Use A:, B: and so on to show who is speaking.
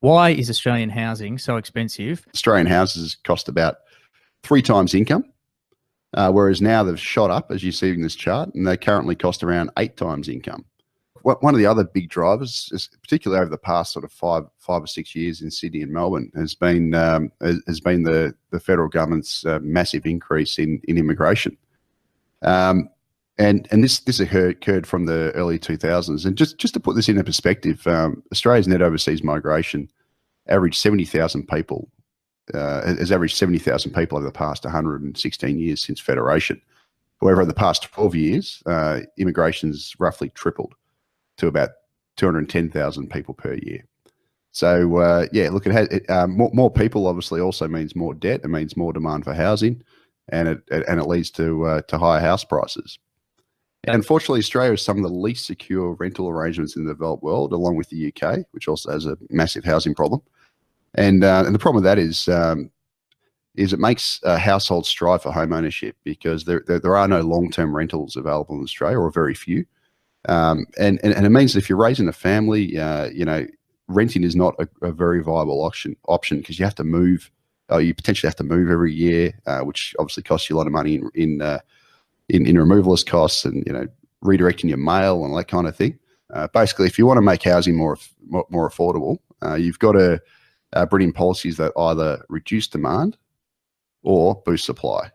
A: Why is Australian housing so expensive?
B: Australian houses cost about 3 times income, whereas now they've shot up, as you see in this chart, and they currently cost around 8 times income. One of the other big drivers, particularly over the past sort of five or 6 years in Sydney and Melbourne, has been the federal government's massive increase in immigration, and this occurred from the early 2000s. And just to put this into perspective, Australia's net overseas migration averaged 70,000 people. Has averaged 70,000 people over the past 116 years since federation. However, over the past 12 years, immigration's roughly tripled to about 210,000 people per year. So yeah, look, more people obviously also means more debt. It means more demand for housing, and it leads to higher house prices. And unfortunately, Australia has some of the least secure rental arrangements in the developed world, along with the UK, which also has a massive housing problem. And the problem with that is it makes households strive for home ownership, because there are no long-term rentals available in Australia, or very few. And it means that if you're raising a family, renting is not a very viable option, because you have to move. You potentially have to move every year, which obviously costs you a lot of money in removalist costs, and redirecting your mail and that kind of thing. Basically, if you want to make housing more affordable, you've got to bring in policies that either reduce demand or boost supply.